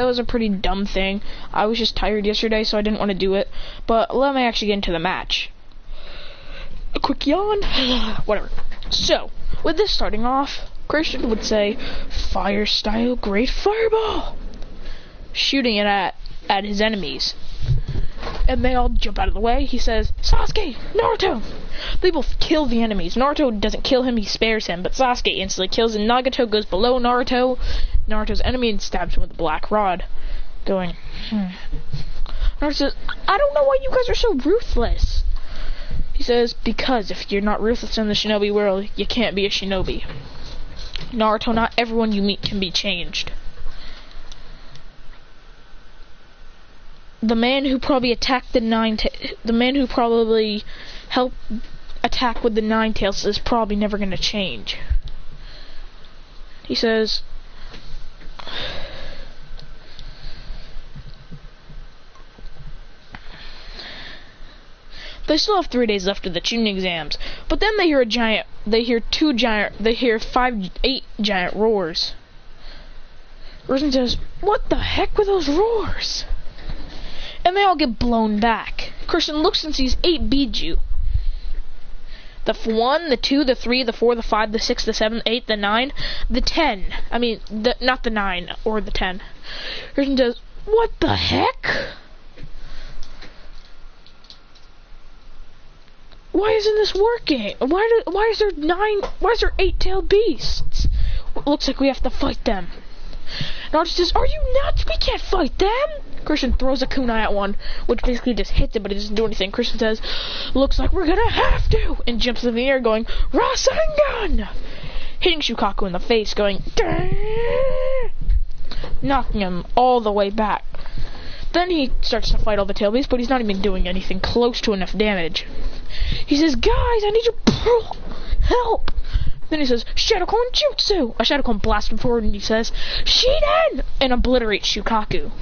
That was a pretty dumb thing. I was just tired yesterday, so I didn't want to do it. But let me actually get into the match. A quick yawn. Whatever. So, with this starting off, Christian would say, fire style great fireball, shooting it at his enemies. And they all jump out of the way. He says, Sasuke, Naruto. They both kill the enemies. Naruto doesn't kill him, he spares him, but Sasuke instantly kills him. Nagato goes below Naruto's enemy, and stabs him with a black rod, going, Naruto says, I don't know why you guys are so ruthless. He says, because if you're not ruthless in the shinobi world, you can't be a shinobi. Naruto, not everyone you meet can be changed. The man who probably attacked the man who probably helped attack with the Nine Tails is probably never going to change. He says, they still have 3 days left of the tuning exams, but then they hear 8 giant roars. Risen says, what the heck were those roars? And they all get blown back. Christian looks and sees 8 Biju. The 1, the 2, the 3, the 4, the 5, the 6, the 7, the 8, the 9, the 10. I mean, not the 9 or the 10. Christian says, what the heck? Why isn't this working? Why is there 8-tailed beasts? Looks like we have to fight them. Naruto says, are you nuts? We can't fight them! Christian throws a kunai at one, which basically just hits it, but it doesn't do anything. Christian says, looks like we're gonna have to! And jumps in the air going, Rasengan! Hitting Shukaku in the face, going, Dang! Knocking him all the way back. Then he starts to fight all the tail beasts, but he's not even doing anything close to enough damage. He says, guys, I need your help! Then he says, Shadow Clone Jutsu! A Shadow Clone blasts him forward and he says, Shiden! And obliterates Shukaku.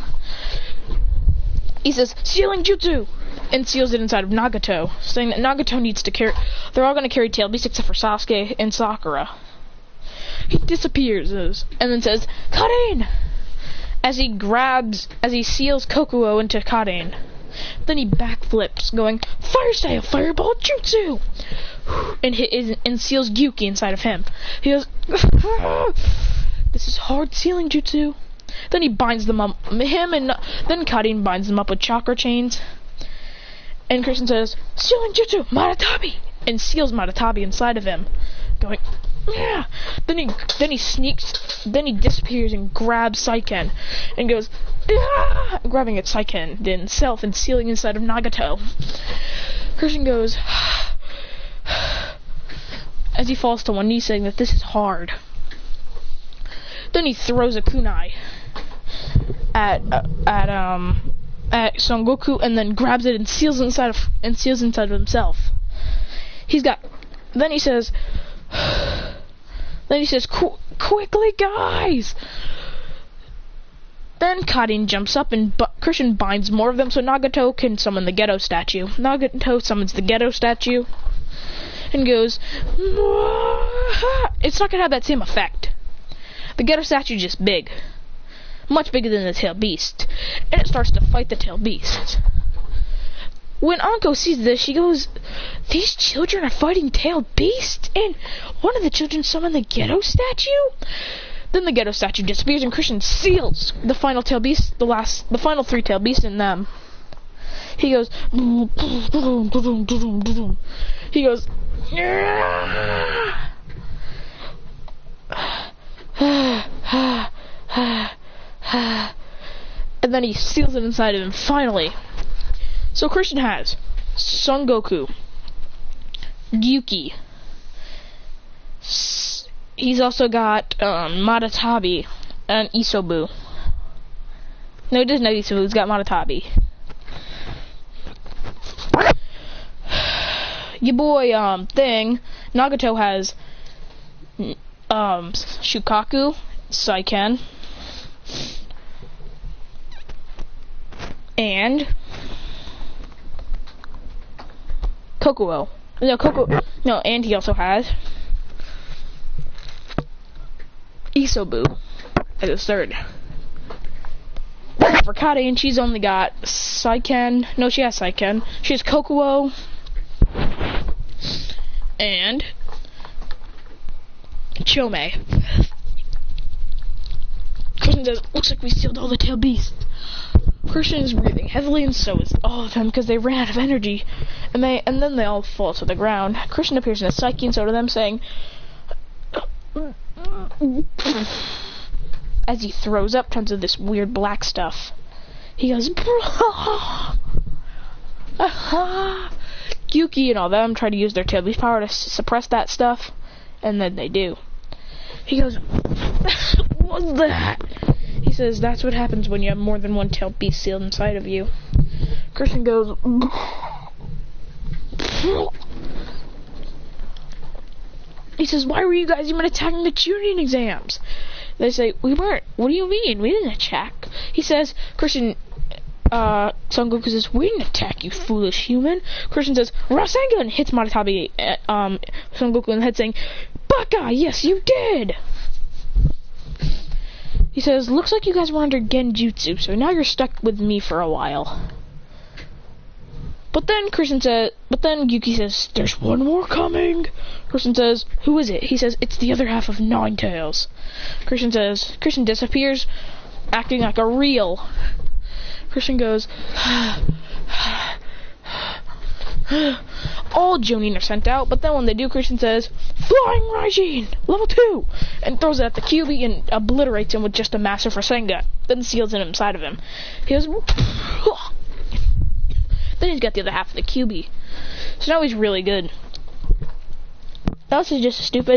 He says, Sealing Jutsu! And seals it inside of Nagato, saying that Nagato needs to carry... They're all going to carry tail beasts except for Sasuke and Sakura. He disappears and then says, Karin! As he seals Kokuo into Karin. Then he backflips, going, Fire Style Fireball Jutsu! And seals Gyuki inside of him. He goes, this is hard sealing Jutsu. Then he binds them up, then Karin binds them up with chakra chains. And Christian says, Sealing Jutsu, Maratabi! And seals Maratabi inside of him, going, yeah. Then he disappears and grabs Saiken, and goes, yeah! Grabbing at Saiken, then self, and sealing inside of Nagato. Christian goes, as he falls to one knee, saying that this is hard. Then he throws a kunai at Son Goku, and then grabs it and seals inside of himself. Then he says, quickly, guys! Then Karin jumps up and Christian binds more of them so Nagato can summon the Ghetto statue. Nagato summons the Ghetto statue and goes, it's not gonna have that same effect. The Ghetto statue is just big. Much bigger than the tail beast. And it starts to fight the tail beasts. When Anko sees this, she goes, these children are fighting tail beasts? And one of the children summoned the Ghetto statue? Then the Ghetto statue disappears and Christian seals the final tail beast, the final 3 tail beasts in them. He goes, and then he seals it inside of him, finally. So Christian has Son Goku, Gyuki, he's also got Maratabi and Isobu. No, he doesn't have Isobu, he's got Maratabi. Your boy, Nagato has Shukaku, Saiken, and Kokuo. No, and he also has Isobu as his third. Abracate, and she's only got Saiken. No, she has Saiken. She has Kokuo. And Chome. Christian says, looks like we sealed all the tail beasts. Christian is breathing heavily, and so is all of them, because they ran out of energy. And then they all fall to the ground. Christian appears in a psyche, and so to them, saying, as he throws up tons of this weird black stuff. He goes, Yuki and all them try to use their tail beast power to suppress that stuff, and then they do. He goes, what's that? He says, that's what happens when you have more than one tailed beast sealed inside of you. Christian goes, he says, why were you guys even attacking the Chunin exams? They say, we weren't. What do you mean? We didn't attack. He says, Christian, Son Goku says, we didn't attack, you foolish human. Christian says, Rasengan, hits Matatabi, Son Goku in the head, saying, Baka, yes you did. He says, looks like you guys were under Genjutsu, so now you're stuck with me for a while. But then Yuki says, there's one more coming. Christian says, who is it? He says, it's the other half of Nine Tails. Christian disappears, acting like a reel. Christian goes, all Jonin are sent out, but then when they do, Christian says, Flying Raijin, level 2, and throws it at the QB and obliterates him with just a massive Rasengan, then seals it inside of him. He goes, then he's got the other half of the QB. So now he's really good. That was just stupid.